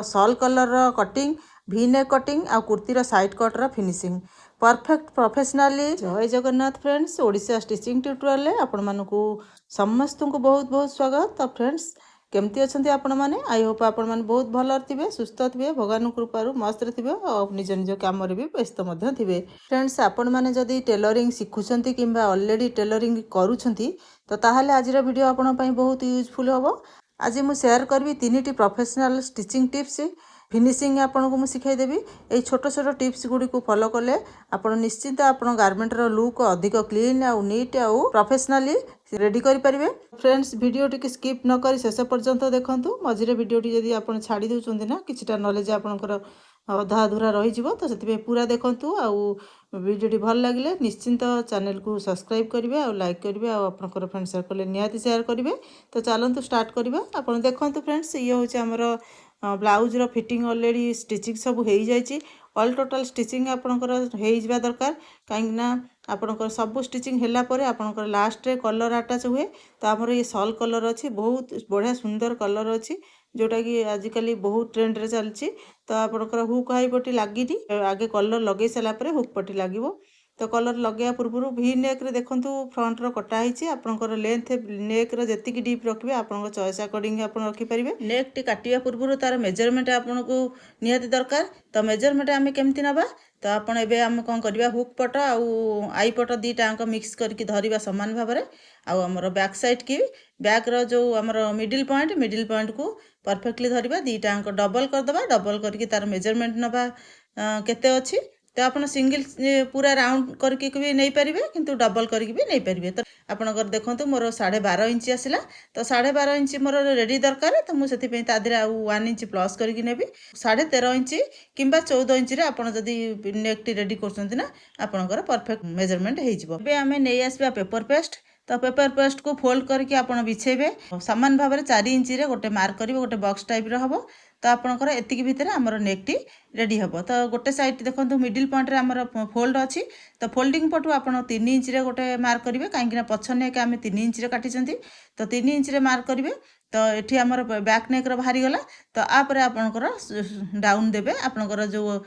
Sol colour cutting भी neck cutting आ कुर्तीर side cutter finishing perfect professionally. Jay Jagannath friends, Odisha stitching tutorial रे आपण मानकू समस्त को बहुत बहुत स्वागत। तो फ्रेंड्स केमती अच्छा आपण मैंने आई होप आपण मैंने बहुत भल थे, सुस्थ थे, भगवान कृपार मस्त थे और निज निज कम भी व्यस्त थे। फ्रेंड्स आपण मैंने जदि टेलरिंग शिखुंट कि ऑलरेडी टेलरिंग करुँच तो ताहले आज वीडियो आपण बहुत यूजफुल हम। आज मुझे शेयर करी 3टी प्रोफेशनल स्टिचिंग टिप्स फिनिशिंग आपन को मुझे शिखाईदेवी। ये छोट छोट टिप्स गुड़ी को फॉलो कले आप निश्चिंत आप गारमेंटर लुक अधिक क्लीन आउ नीट आउ प्रोफेशनली रेडी करें। फ्रेंड्स वीडियो टी स्किप न करी शेष पर्यंत देखूँ। मझे वीडियो टी जब आप छाड़ी दूसरी ना किसी नॉलेज आपंकर अधा अधूरा रही तो से पूरा देखूँ। आउ वीडियो भल लगे निश्चिंत चैनल को सब्सक्राइब करेंगे और लाइक करेंगे और आपंकर फ्रेंड सर्कल निहाती शेयर करेंगे। तो चलतु स्टार्ट करवा। आप देखो फ्रेंड्स ये हूँ आमर ब्लाउज रो फिटिंग ऑलरेडी स्टिचिंग सब हो जाए। ऑल टोटल स्टिचिंग आपंकर हो दरकार कहीं आपंकर सब स्टिचिंग है आपंकर लास्ट रे कलर अटैच हुए। तो आमर ये सॉल कलर अच्छी बहुत बढ़िया सुंदर कलर अच्छी जोटा कि आजिकल बहुत ट्रेंड रे चलती। तो आपंकर हुक हाई पट्टी लगी आगे कलर लगे सारापर हुक पट्टी लगे। तो कलर लगे पूर्व भी नेक रे देखो फ्रंट रो कटाई आपंकर लेंथ नेक रो जी डीप रखिए आपन चॉइस अकॉर्डिंग आप रखिपारे। नेक टी काटिया पूर्व तार मेजरमेंट आपन को निहाती दरकार। तो मेजरमेंट आम केमती नबा तो आप आम कौन करवा हुक पट आउ आई पट दीटाक मिक्स करके धरवा सामान भाव में। आमर बैक साइड की बैक रो जो आमर मिडिल पॉइंट को परफेक्टली धरवा दीटाक डबल करदे। डबल करके तार मेजरमेंट नबा केते अच्छी। तो आप सिंगल पूरा राउंड करके भी नहीं पारे किंतु डबल करके भी नहीं पारे। तो आपंकर देखो मोर 12.5 इंच आसला। तो 12.5 इंच मोर रेडी दरकार। तो मुझे 1 इंच प्लस करके नेबी 13.5 इंच कि 14 इंच आप नेक टी रेडी कर आपंकर परफेक्ट मेजरमेंट हो। आम नहीं आसवा पेपर पेस्ट। तो पेपर पेस्ट को फोल्ड करके आप बिछेबे सामान भाव में 4 इंच गोटे मार्क करेंगे गोटे बॉक्स टाइप हम। तो आपंकर एतिक भितर आमर नेक टी रेडी हम। तो गोटे साइड देखो मिडिल पॉइंट रे आमर फोल्ड अच्छी। तो फोल्डिंग पटू आप 3 इंच रे गोटे मार्क करेंगे कहीं पछ नेक आम 3 इंच रे काटी। तो 3 इंच रे मार्क करेंगे। तो ये आमर बैक नेक बाहरी गला। तो आप आपंकर डाउन देवे आपंकर जो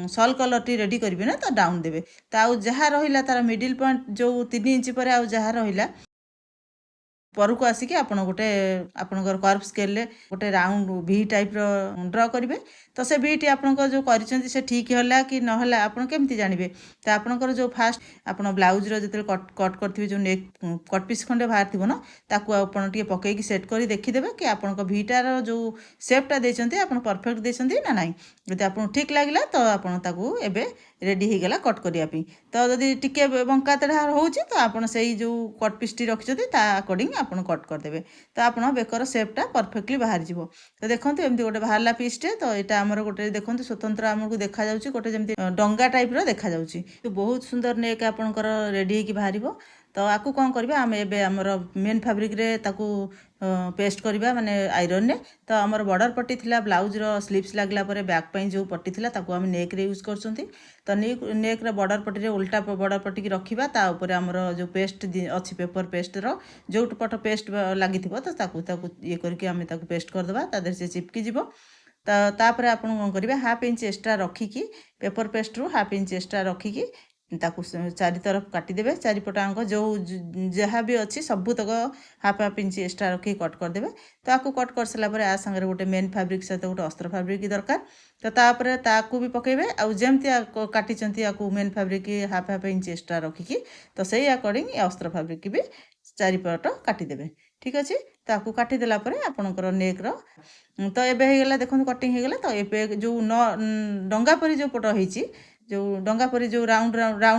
सॉल कलर टी रेडी करेंगे ना तो डाउन देवे। तो आउ जहाँ रहा तार मिडिल पॉइंट जो 3 इंच पर आउ जहाँ रहा परको आसिक आप गोटे आपंकर कर्व स्केल गोटे राउंड भी टाइप ड्र करेंगे। तो से भी आपंकर जो कर ठीक है कि ना आप केमती जानवे। तो आपंकर जो फास्ट आप ब्लाउज जो कट करेंगे जो नेक कट पीस खंडे बाहर थी ना ताकू आपड़ पकईकि सेट कर देखीदे कि आप भीटार जो सेपटा देते आप परफेक्ट देते ना ना। जब आपको ठीक लगे तो आपको एबे रेडी हो गला कट करने। तो जदि टिके बंका तेढ़ा हो तो आप जो कट पीस टी रखिंट अकॉर्डिंग आप कट करदे। तो आप बेकर सेपटा परफेक्टली बाहर जीव। तो देखो एमती गोटे बाहरला पीसटे। तो यहाँ आमर गोटे देखो स्वतंत्र आमको देखा गोटे जमी डंगा टाइप देखा। तो बहुत सुंदर नेक आपंकर रेडी हो बाहर। तो आपको कौन करवा आम एबे आमर मेन फैब्रिक रे ताकू पेस्ट करवा माने आयरन ने। तो आमर बॉर्डर पट्टी थिला ब्लाउज रो स्लीव्स लागला परे बैक पई जो पट्टी थिला ताकू आम नेक रे यूज करछंती। तो नेक रे बॉर्डर पट्टी रे उल्टा बॉर्डर पट्टी की रखिबा। ता ऊपर आमर जो पेस्ट अच्छी पेपर पेस्ट रो जो पट पेस्ट लागिथिबो तो ताकू ये करके आम ताकू पेस्ट कर देबा ता देर से चिपकी जिवो। तो तापर आपण कौन करेंगे 1/2 इंच एक्स्ट्रा रखिकी पेपर पेस्ट रू 1/2 इंच एक्स्ट्रा रखिकी ताकू चारि तरफ काटिदेवे। चारिपटांक जो जहाँ भी अच्छी सबूतक 1/2 इंच एक्स्ट्रा रखी कट करदे। तो आपको कट कर सारापर आ संगे गोटे मेन फैब्रिक सहित गोटे अस्त्र फैब्रिक दरकार। तो तापर ताकू भी पकेबे आउ जमती काटिचंती आकू मेन फैब्रिक 1/2 इंच एक्स्ट्रा रखिकी। तो सही अकॉर्डिंग ये अस्त्र फैब्रिक भी चारिपट काटिदेवे। ठीक अच्छे। तो आपको काटिदेला आपंकर नेक रो तो ये देखो कटिंग हो गला। तो ये जो न डंगा परी जो पट होती जो डंगा परी जो राउंड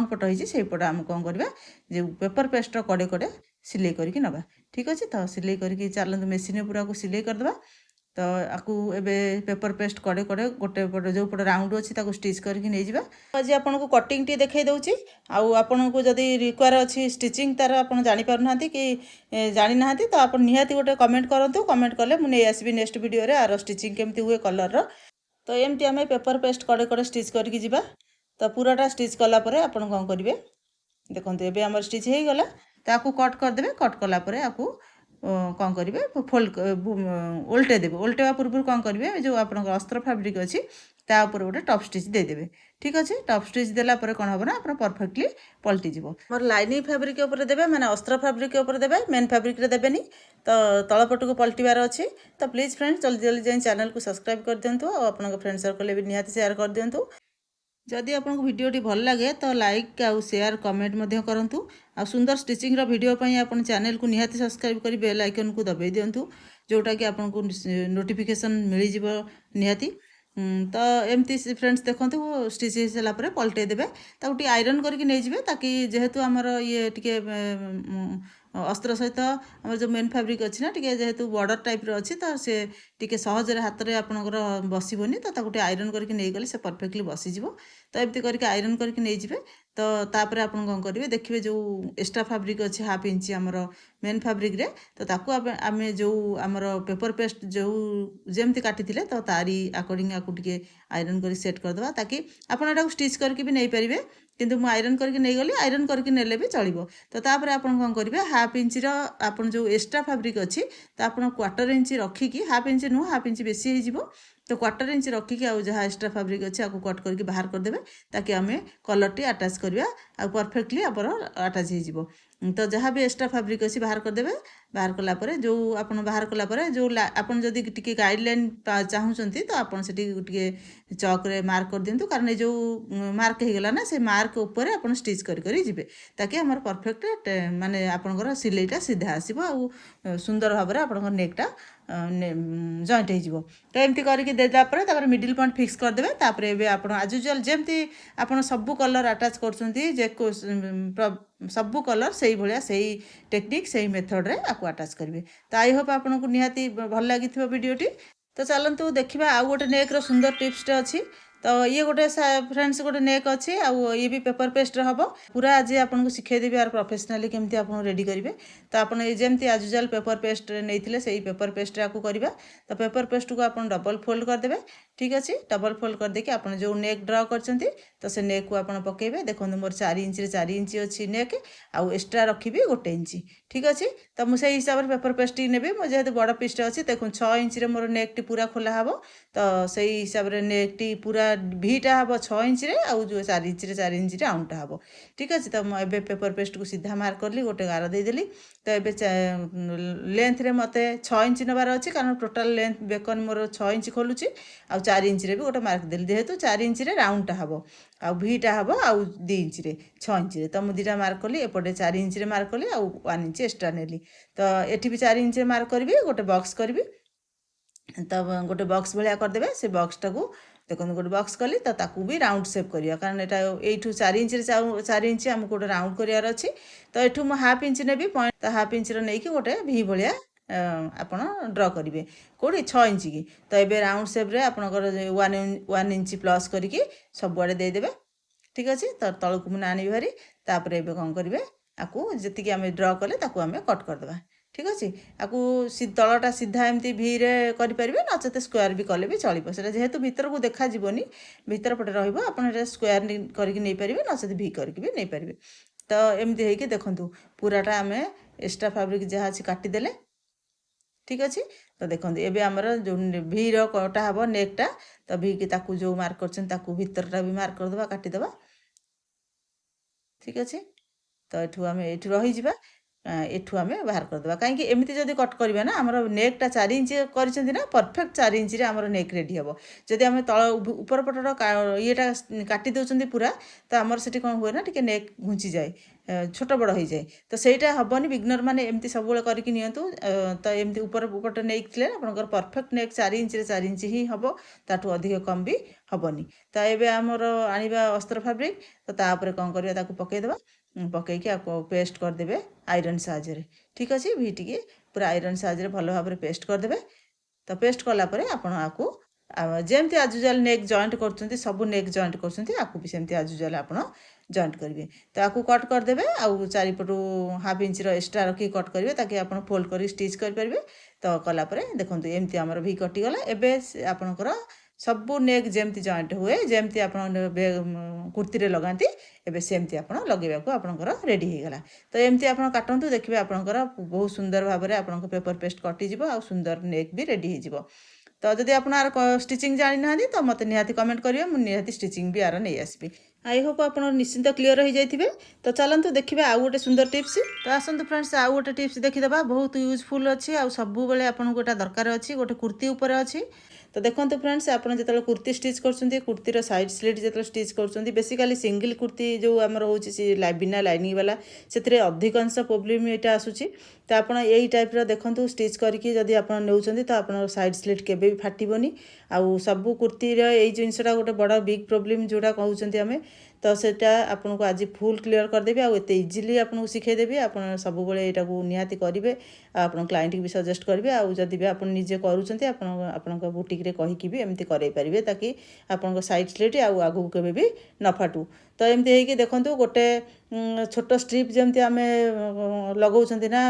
पट होती से पट आम कौन करवा जो पेपर पेस्ट कड़े कड़े सिलाई करके नवा। ठीक अच्छे। तो सिलाई करके चलते मेसीन पूरा को सिलाई करदे। तो आपको एबे पेपर पेस्ट कड़े कड़े गोटे पट जो पट राउंड अच्छी ताको स्टिच करके नहीं जावा। आज आपको कटिंग टी देखई दूची। आपको जदि रिक्वायर अच्छी स्टिचिंग तार आप जानी पारना कि जानी ना तो आप निहाती गोटे कमेंट करूँ। कमेंट कले मुझे आसबि नेक्स्ट वीडियो रे आर स्टिचिंग केमती हुए कलर रो। तो एमती आम पेपर पेस्ट कड़े कड़े स्टिच करके जीवा। तो पूराटा स्टिच कलापर आप कौन करेंगे देखो ये आम स्टिच हो गला। तो आपको कट करदे। कट कलापर आपको କ'ଣ କରିବେ ଫୋଲ୍ଡ ଓଲଟେଇ ଦେବେ। ଓଲଟେଇବା ପୂର୍ବରୁ କ'ଣ କରିବେ ଯେଉଁ ଆପଣଙ୍କର ଅସ୍ତ୍ର ଫାବ୍ରିକ୍ ଅଛି ତା ଉପରେ ଗୋଟେ ଟପ୍ ଷ୍ଟିଚ୍ ଦେଇଦେବେ। ଠିକ୍ ଅଛି, ଟପ୍ ଷ୍ଟିଚ୍ ଦେଲା ପରେ କ'ଣ ହେବ ନା ଆପଣ ପରଫେକ୍ଟଲି ପଲଟିଯିବ। ମୋର ଲାଇନିଂ ଫାବ୍ରିକ୍ ଉପରେ ଦେବେ, ମାନେ ଅସ୍ତ୍ର ଫାବ୍ରିକ୍ ଉପରେ ଦେବେ, ମେନ୍ ଫାବ୍ରିକ୍ରେ ଦେବେନି। ତ ତଳପଟକୁ ପଲଟିବାର ଅଛି। ତ ପ୍ଲିଜ୍ ଫ୍ରେଣ୍ଡସ୍ ଜଲ୍ଦି ଜଲ୍ଦି ଯାଇ ଚ୍ୟାନେଲକୁ ସବସ୍କ୍ରାଇବ୍ କରିଦିଅନ୍ତୁ ଆଉ ଆପଣଙ୍କ ଫ୍ରେଣ୍ଡ ସର୍କଲରେ ବି ନିହାତି ସେୟାର କରିଦିଅନ୍ତୁ। ଯଦି ଆପଣଙ୍କୁ ଭିଡ଼ିଓଟି ଭଲ ଲାଗେ ତ ଲାଇକ୍ ଆଉ ସେୟାର କମେଣ୍ଟ ମଧ୍ୟ କରନ୍ତୁ। ଆଉ ସୁନ୍ଦର ଷ୍ଟିଚିଂର ଭିଡ଼ିଓ ପାଇଁ ଆପଣ ଚ୍ୟାନେଲକୁ ନିହାତି ସବସ୍କ୍ରାଇବ୍ କରି ବେଲ୍ ଆଇକନ୍କୁ ଦବାଇ ଦିଅନ୍ତୁ, ଯେଉଁଟାକି ଆପଣଙ୍କୁ ନୋଟିଫିକେସନ୍ ମିଳିଯିବ ନିହାତି। ତ ଏମିତି ଫ୍ରେଣ୍ଡସ୍ ଦେଖନ୍ତୁ ଷ୍ଟିଚ୍ ହେଇସାରିଲା ପରେ ପଲଟେଇ ଦେବେ, ତାକୁ ଟିକେ ଆଇରନ୍ କରିକି ନେଇଯିବେ, ତାକି ଯେହେତୁ ଆମର ଇଏ ଟିକେ ଅସ୍ତ୍ର ସହିତ ଆମର ଯେଉଁ ମେନ୍ ଫାବ୍ରିକ୍ ଅଛି ନା ଟିକେ ଯେହେତୁ ବର୍ଡ଼ର ଟାଇପ୍ର ଅଛି ତ ସେ ଟିକେ ସହଜରେ ହାତରେ ଆପଣଙ୍କର ବସିବନି, ତ ତାକୁ ଟିକେ ଆଇରନ୍ କରିକି ନେଇଗଲେ ସେ ପରଫେକ୍ଟଲି ବସିଯିବ। ତ ଏମିତି କରିକି ଆଇରନ୍ କରିକି ନେଇଯିବେ। ତ ତାପରେ ଆପଣ କ'ଣ କରିବେ ଦେଖିବେ ଯେଉଁ ଏକ୍ସଟ୍ରା ଫାବ୍ରିକ୍ ଅଛି 1/2 ଇଞ୍ଚ ଆମର ମେନ୍ ଫାବ୍ରିକ୍ରେ, ତ ତାକୁ ଆମେ ଯେଉଁ ଆମର ପେପର୍ ପେଷ୍ଟ ଯେଉଁ ଯେମିତି କାଟିଥିଲେ ତ ତାରି ଆକର୍ଡ଼ିଂ ଆକୁ ଟିକେ ଆଇରନ୍ କରି ସେଟ୍ କରିଦେବା, ତାକି ଆପଣ ଏଟାକୁ ଷ୍ଟିଚ୍ କରିକି ବି ନେଇପାରିବେ, କିନ୍ତୁ ମୁଁ ଆଇରନ୍ କରିକି ନେଇଗଲି, ଆଇରନ୍ କରିକି ନେଲେ ବି ଚଳିବ। ତ ତାପରେ ଆପଣ କ'ଣ କରିବେ 1/2 ଇଞ୍ଚର ଆପଣ ଯେଉଁ ଏକ୍ସଟ୍ରା ଫାବ୍ରିକ୍ ଅଛି ତ ଆପଣ 1/4 ଇଞ୍ଚ ରଖିକି, 1/2 ଇଞ୍ଚ ନୁହଁ 1/2 ଇଞ୍ଚ ବେଶୀ ହେଇଯିବ, ତ 1/4 ଇଞ୍ଚ ରଖିକି ଆଉ ଯାହା ଏକ୍ସଟ୍ରା ଫାବ୍ରିକ୍ ଅଛି ଆକୁ କଟ୍ କରିକି ବାହାର କରିଦେବେ, ତାକି ଆମେ କଲର୍ଟି ଆଟାଚ୍ କରିବା ଆଉ ପରଫେକ୍ଟଲି ଆମର ଆଟାଚ୍ ହେଇଯିବ। ତ ଯାହା ବି ଏକ୍ସଟ୍ରା ଫାବ୍ରିକ୍ ଅଛି ବାହାର କରିଦେବେ। ବାହାର କଲା ପରେ ଯେଉଁ ଆପଣ ବାହାର କଲା ପରେ ଯେଉଁ ଆପଣ ଯଦି ଟିକେ ଗାଇଡ଼ଲାଇନ୍ ଚାହୁଁଛନ୍ତି ତ ଆପଣ ସେଠି ଟିକେ ଚକ୍ରେ ମାର୍କ କରିଦିଅନ୍ତୁ, କାରଣ ଏ ଯେଉଁ ମାର୍କ ହେଇଗଲା ନା ସେ ମାର୍କ ଉପରେ ଆପଣ ଷ୍ଟିଚ୍ କରି କରି ଯିବେ, ତାକି ଆମର ପରଫେକ୍ଟ ମାନେ ଆପଣଙ୍କର ସିଲେଇଟା ସିଧା ଆସିବ ଆଉ ସୁନ୍ଦର ଭାବରେ ଆପଣଙ୍କର ନେକ୍ଟା ଜଏଣ୍ଟ ହେଇଯିବ। ତ ଏମିତି କରିକି ଦେଲା ପରେ ତାପରେ ମିଡ଼ିଲ୍ ପଏଣ୍ଟ ଫିକ୍ସ କରିଦେବେ। ତାପରେ ଏବେ ଆପଣ ଆଜ୍ ୟୁଜୁଆଲ୍ ଯେମିତି ଆପଣ ସବୁ କଲର୍ ଆଟାଚ୍ କରୁଛନ୍ତି ଯେ ସବୁ କଲର୍ ସେଇଭଳିଆ ସେଇ ଟେକ୍ନିକ୍ ସେଇ ମେଥଡ଼ରେ ଆକୁ ଆଟାଚ୍ କରିବେ। ତ ଆଇ ହୋପ୍ ଆପଣଙ୍କୁ ନିହାତି ଭଲ ଲାଗିଥିବ ଭିଡ଼ିଓଟି। ତ ଚାଲନ୍ତୁ ଦେଖିବା ଆଉ ଗୋଟେ ନେକ୍ର ସୁନ୍ଦର ଟିପ୍ସଟେ ଅଛି। ତ ଇଏ ଗୋଟେ ଫ୍ରେଣ୍ଡସ୍ ଗୋଟେ ନେକ୍ ଅଛି ଆଉ ଇଏ ବି ପେପର୍ ପେଷ୍ଟରେ ହେବ। ପୁରା ଆଜି ଆପଣଙ୍କୁ ଶିଖେଇଦେବି ଆର ପ୍ରୋଫେସନାଲି କେମିତି ଆପଣ ରେଡ଼ି କରିବେ। ତ ଆପଣ ଏଇ ଯେମିତି ଆଜ୍ ୟୁଜୁଆଲ୍ ପେପର୍ ପେଷ୍ଟରେ ନେଇଥିଲେ ସେଇ ପେପର୍ ପେଷ୍ଟରେ ଆକୁ କରିବା। ତ ପେପର୍ ପେଷ୍ଟକୁ ଆପଣ ଡବଲ୍ ଫୋଲ୍ଡ କରିଦେବେ। ଠିକ୍ ଅଛି, ଡବଲ୍ ଫୋଲ୍ଡ କରିଦେଇକି ଆପଣ ଯେଉଁ ନେକ୍ ଡ୍ର କରିଛନ୍ତି ତ ସେ ନେକ୍କୁ ଆପଣ ପକାଇବେ। ଦେଖନ୍ତୁ ମୋର 4 ଇଞ୍ଚରେ 4 ଇଞ୍ଚ ଅଛି ନେକ୍, ଆଉ ଏକ୍ସଟ୍ରା ରଖିବି 1 ଇଞ୍ଚ। ଠିକ୍ ଅଛି, ତ ମୁଁ ସେଇ ହିସାବରେ ପେପର୍ ପେଷ୍ଟଟି ନେବି। ମୁଁ ଯେହେତୁ ବଡ଼ ପିସ୍ଟେ ଅଛି, ଦେଖନ୍ତୁ 6 ଇଞ୍ଚରେ ମୋର ନେକ୍ଟି ପୁରା ଖୋଲା ହେବ, ତ ସେଇ ହିସାବରେ ନେକ୍ଟି ପୁରା ଭିଟା ହେବ 6 ଇଞ୍ଚରେ, ଆଉ ଯେଉଁ 4 ଇଞ୍ଚରେ 4 ଇଞ୍ଚ ରାଉଣ୍ଡଟା ହେବ। ଠିକ୍ ଅଛି, ତ ମୁଁ ଏବେ ପେପର୍ ପେଷ୍ଟକୁ ସିଧା ମାର୍କ କଲି, ଗୋଟେ ଗାର ଦେଇଦେଲି। ତ ଏବେ ଲେନ୍ଥରେ ମୋତେ 6 ଇଞ୍ଚ ନେବାର ଅଛି, କାରଣ ଟୋଟାଲ୍ ଲେନ୍ଥ ବେକନ ମୋର 6 ଇଞ୍ଚ ଖୋଲୁଛି, ଆଉ 4 ଇଞ୍ଚରେ ବି ଗୋଟେ ମାର୍କ ଦେଲି, ଯେହେତୁ 4 ଇଞ୍ଚରେ ରାଉଣ୍ଡଟା ହେବ ଆଉ ଭିଟା ହେବ ଆଉ 2 ଇଞ୍ଚରେ 6 ଇଞ୍ଚରେ। ତ ମୁଁ ଦୁଇଟା ମାର୍କ କଲି, ଏପଟେ 4 ଇଞ୍ଚରେ ମାର୍କ କଲି ଆଉ 1 ଇଞ୍ଚ ଏକ୍ସଟ୍ରା ନେଲି। ତ ଏଠି ବି 4 ଇଞ୍ଚରେ ମାର୍କ କରିବି, ଗୋଟେ ବକ୍ସ କରିବି। ତ ଗୋଟେ ବକ୍ସ ଭଳିଆ କରିଦେବେ। ସେ ବକ୍ସଟାକୁ ଦେଖନ୍ତୁ ଗୋଟେ ବକ୍ସ କଲି, ତ ତାକୁ ବି ରାଉଣ୍ଡ ସେପ୍ କରିବା, କାରଣ ଏଇଟା ଏଇଠୁ 4 ଇଞ୍ଚରେ 4 ଇଞ୍ଚ ଆମକୁ ଗୋଟେ ରାଉଣ୍ଡ କରିବାର ଅଛି। ତ ଏଠୁ ମୁଁ 1/2 ଇଞ୍ଚ ନେବି, ପଏଣ୍ଟ 1/2 ଇଞ୍ଚର ନେଇକି ଗୋଟେ ଭି ଭଳିଆ ଆପଣ ଡ୍ର କରିବେ, କେଉଁଠି 6 ଇଞ୍ଚ କି। ତ ଏବେ ରାଉଣ୍ଡ ସେପ୍ରେ ଆପଣଙ୍କର 1 ଇଞ୍ଚ ପ୍ଲସ୍ କରିକି ସବୁଆଡ଼େ ଦେଇଦେବେ। ଠିକ୍ ଅଛି, ତ ତଳକୁ ମୁଁ ଆଣିବି ଭାରି। ତାପରେ ଏବେ କ'ଣ କରିବେ, ଆକୁ ଯେତିକି ଆମେ ଡ୍ର କଲେ ତାକୁ ଆମେ କଟ୍ କରିଦେବା। ଠିକ୍ ଅଛି, ଆକୁ ତଳଟା ସିଧା ଏମିତି ଭିରେ କରିପାରିବେ, ନଚେତ ସ୍କୋୟାର ବି କଲେ ବି ଚଳିବ। ସେଇଟା ଯେହେତୁ ଭିତରକୁ ଦେଖାଯିବନି, ଭିତର ପଟେ ରହିବ, ଆପଣ ଏଇଟା ସ୍କୋୟାର କରିକି ନେଇପାରିବେ, ନଚେତ ଭି କରିକି ବି ନେଇପାରିବେ। ତ ଏମିତି ହେଇକି ଦେଖନ୍ତୁ ପୁରାଟା ଆମେ ଏକ୍ସଟ୍ରା ଫାବ୍ରିକ୍ ଯାହା ଅଛି କାଟିଦେଲେ। ଠିକ୍ ଅଛି, ତ ଦେଖନ୍ତୁ ଏବେ ଆମର ଯେଉଁ ଭିର କଟା ହେବ ନେକ୍ଟା, ତ ଭିକି ତାକୁ ଯେଉଁ ମାର୍କ କରିଛନ୍ତି ତାକୁ ଭିତରଟା ବି ମାର୍କ କରିଦେବା, କାଟିଦେବା। ଠିକ୍ ଅଛି, ତ ଏଠୁ ରହିଯିବା, ଏଠୁ ଆମେ ବାହାର କରିଦେବା। କାହିଁକି ଏମିତି ଯଦି କଟ୍ କରିବା ନା ଆମର ନେକ୍ଟା 4 ଇଞ୍ଚ କରିଛନ୍ତି ନା, ପରଫେକ୍ଟ 4 ଇଞ୍ଚରେ ଆମର ନେକ୍ ରେଡ଼ି ହେବ। ଯଦି ଆମେ ତଳ ଉପର ପଟର ଇଏଟା କାଟି ଦେଉଛନ୍ତି ପୁରା, ତ ଆମର ସେଠି କ'ଣ ହୁଏ ନା ଟିକେ ନେକ୍ ଘୁଞ୍ଚିଯାଏ, ଛୋଟ ବଡ଼ ହେଇଯାଏ। ତ ସେଇଟା ହେବନି, ବିଗନର ମାନେ ଏମିତି ସବୁବେଳେ କରିକି ନିଅନ୍ତୁ। ତ ଏମିତି ଉପର ପଟେ ନେଇଥିଲେ ଆପଣଙ୍କର ପରଫେକ୍ଟ ନେକ୍ 4 ଇଞ୍ଚରେ 4 ଇଞ୍ଚ ହିଁ ହେବ, ତାଠୁ ଅଧିକ କମ୍ ବି ହେବନି। ତ ଏବେ ଆମର ଆଣିବା ଅସ୍ତ୍ର ଫାବ୍ରିକ୍, ତ ତାପରେ କ'ଣ କରିବା, ତାକୁ ପକାଇଦେବା। ପକାଇକି ଆକୁ ପେଷ୍ଟ କରିଦେବେ ଆଇରନ୍ ସାହାଯ୍ୟରେ। ଠିକ୍ ଅଛି, ଭିଟିକି ପୁରା ଆଇରନ୍ ସାହାଯ୍ୟରେ ଭଲ ଭାବରେ ପେଷ୍ଟ କରିଦେବେ। ତ ପେଷ୍ଟ କଲା ପରେ ଆପଣ ଆକୁ ଯେମିତି ଆଜ୍ ୟୁଜୁଆଲ୍ ନେକ୍ ଜଏଣ୍ଟ କରୁଛନ୍ତି, ସବୁ ନେକ୍ ଜଏଣ୍ଟ କରୁଛନ୍ତି, ଆକୁ ବି ସେମିତି ଆଜ୍ ୟୁଜୁଆଲ୍ ଆପଣ ଜଏଣ୍ଟ କରିବେ। ତ ଆକୁ କଟ୍ କରିଦେବେ, ଆଉ ଚାରିପଟୁ 1/2 ଇଞ୍ଚର ଏକ୍ସଟ୍ରା ରଖିକି କଟ୍ କରିବେ, ତାକି ଆପଣ ଫୋଲ୍ଡ କରି ଷ୍ଟିଚ୍ କରିପାରିବେ। ତ କଲା ପରେ ଦେଖନ୍ତୁ ଏମିତି ଆମର ଭି କଟିଗଲା। ଏବେ ଆପଣଙ୍କର सबू नेक जमती जॉइंट हुए जमती आप कुर्ती लगाती एवं सेमती आप लगेगा आपंकर रेडी हो गला। तो एमती आप काटतु देखिए आपंकर बहुत सुंदर भाव में आप पेपर पेस्ट कटिज आ सुंदर नेक भी रेडी हो। तो जदि आप स्टिचिंग जानी ना तो मत निहाती कमेंट करेंगे मुझे स्टिचिंग भी आर नहीं आसबि। आई होप आप निश्चिंत क्लीयर हो जाइए। तो चलतु देखिए आउ गोटे सुंदर टिप्स। तो आसतु फ्रेंड्स आउ गोटे टिप्स देखीदे बहुत यूजफुल अच्छी आ सब बेले आपको गोटा दरकार अच्छी गोटे कुर्ती उपर अच्छी। तो देखो फ्रेंड्स आप जो कुर्ती स्टिच कर कुर्तीर साइड स्लिट जो स्टिच कर बेसिकाली सिंगल कुर्ती जो आमर हो बिना लाइनिंग वाला से अधिकांश प्रोब्लेम यहाँ आसूँ। तो आप यही टाइप्र देखो स्टिच करके जदि आप नौकरी तो आप साइड स्लिट केवे भी फाटबनी। आउ सब कुर्तीर यही जिनसा गोटे बड़ बिग प्रोब्लेम जोड़ा कहते आम। तो सेटा आपको आज फुल क्लीयर करदेवी आते इजिली आपको शिखेदेवी आप सब यहाँ निहाती करेंगे आप क्लाइंट भी सजेस्ट करेंगे आदि भी आप निजे करूँ बुटीक कहीकि भी एमती करें ताकि आप साइड स्लिट आगू के भी न फाटू। तो एमती हो देखो गोटे छोट स्ट्रिप जमी आम लगाऊँ ना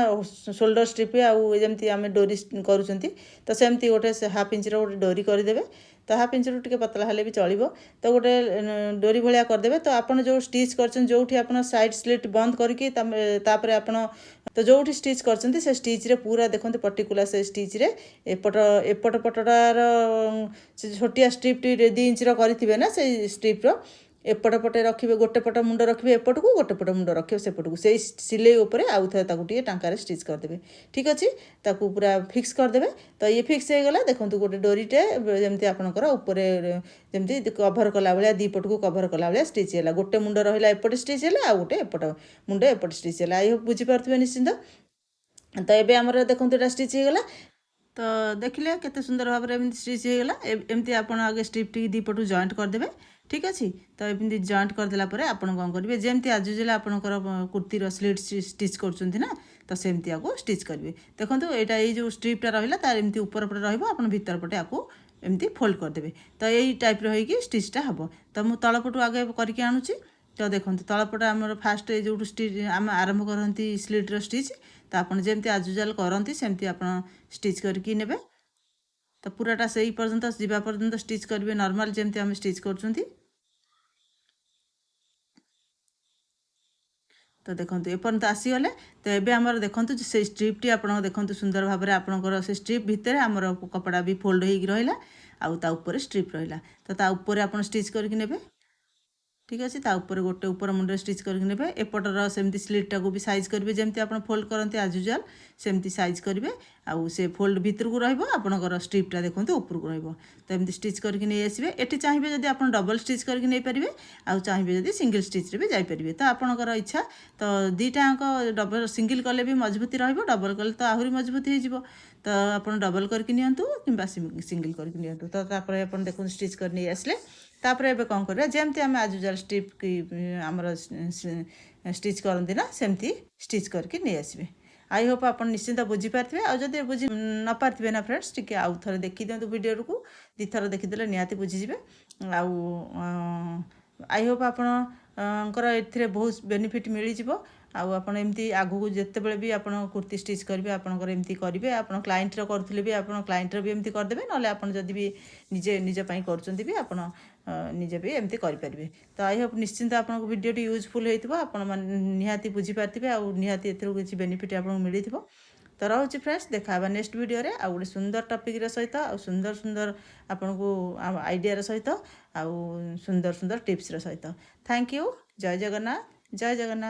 शोल्डर स्ट्रिप आमती आम डोरी करुँच तो सेमती गोटे हाफ इंचर गोटे डोरी करदे। तो हाफ इंच टे पतला हेल्ले भी चलो। तो गोटे डोरी भाया करदे। तो आप जो स्टिच कर जो आप साइड स्लिट बंद करके तो जो स्टिच कर स्टिच रे पूरा देखते पर्टिकुलर से स्टिच रे एपट एपट पटटार छोटिया स्ट्रिप 2 इंच करेंगे ना से स्ट्रिप्र एपट पटे रखिए गोटे पट मुंड रखिए एपट को गोटे पट मुंड रखिए सेपट को से सिलाई उपर आउ थे टाँकार स्टिच करदे। ठीक अच्छे ताकू पूरा फिक्स करदे। तो ये फिक्स हो गला देखो गोटे डोरीटे जमी आपंकर ऊपर जमी कभर कला भाया दीपट को कभर कला भाया स्टिच है गोटे मुंड रहा एपटे स्टिच है आ गोटे एपट मुंड एपटे स्टिच है। आई होप बुझीपारे निश्चिंत। तो ये आमर देखो यहाँ स्टिच हो गला। तो देखिले केते सुंदर भाव में स्टिच हो गला। एमती आप आगे स्ट्रिप टी दीपटू जॉइंट करदे। ठीक अच्छे तो एमती जॉइंट करदेला आप कौन करेंगे जमी आज यूजुअली आपंकर कुर्तीर स्लिट स्टिच कर तो सेमती आपको स्टिच करेंगे। देखो यहाँ ये स्ट्रिपटा रहा तार एमती ऊपर पटे रहा भितर पटे आपको एमती फोल्ड करदे। तो यही टाइप हो स्टिचटा हम। तो मुझे तलपटू आगे करके आणुची। तो देखो तलपट आम फास्ट जो स्टिच आम आरंभ करती स्लिट्र स्टिच तो आपड़ जमी आज यूजुअल करती सेमती आप स्टिच करके नेबे। तो पूराटा से पर्यंत जावा पर्यंत स्टिच करेंगे नॉर्मल जमी आम स्टिच कर। तो देखो एपर्यंत आसीगले। तो ये आमर देखो से स्ट्रिप्टी आप देखो सुंदर भाव में आपंकर से स्ट्रिप भितर आमर कपड़ा भी फोल्ड हो रहा आउ स्ट्रिप रहा। तो ताऊपर आप स्टिच करके नेबे। ठीक अच्छे ताऊपर गोटे ऊपर मुंडे स्टिच करके नेबे एपटर सेमती स्लिटा को भी साइज करेंगे जमी आप फोल्ड करते आज यूजुअल सेमती साइज करेंगे आउ से फोल्ड भीतर को रहा स्ट्रिपटा देखो ऊपर को रहा। तो एमती स्टिच करके नहीं आसबे। ये चाहिए जब आप डबल स्टिच करके नहीं पारे आउ चाहिए जब सिंगल स्टिच भी जापर तो आपंकर इच्छा। तो दीटाक डबल सिंगल कले भी मजबूती डबल कले तो आहरी मजबूती हो। तो आप डबल करके नियंतु कि सिंगल करके नियंतु। तो आप देखो स्टिच कर नहीं आसले तापर एबे कौन करबा जमती आम आज यूजुअल स्ट्रिप की आमर स्टिच करती ना सेमती स्टिच करके नहीं आसबे। आई होप आप निश्चिंत बुझीपारे आदि बुझी न पारे ना फ्रेंड्स टी आउ थे देखी दिंतु वीडियो को 2 थर देखीदे निहाती बुझीजे। आई होप आपणकर ए बहुत बेनिफिट मिल जापती आगू जिते बड़े भी आप कुर्ती स्टिच करेंगे आपंकर एमती करेंगे आप क्लाइंटर करुले भी आप क्लाइंटर भी एमती करदे ना आप जब भी निजे निजपाई कर भी आप निजे भी एमती करेंगे। तो आई होप निश्चिंत आपको वीडियोटी यूजफुल होता निहाती बुझीपारे आहाती ए बेनिफिट आपको मिली। तो रोचे फ्रेंड्स देखा नेक्स्ट वीडियो रे आउ गोटे सुंदर टॉपिक सहित आ सुंदर सुंदर आपन को आइडिया सहित आ सुंदर सुंदर टिप्स सहित। Thank you. जय जगन्नाथ जय जगन्नाथ।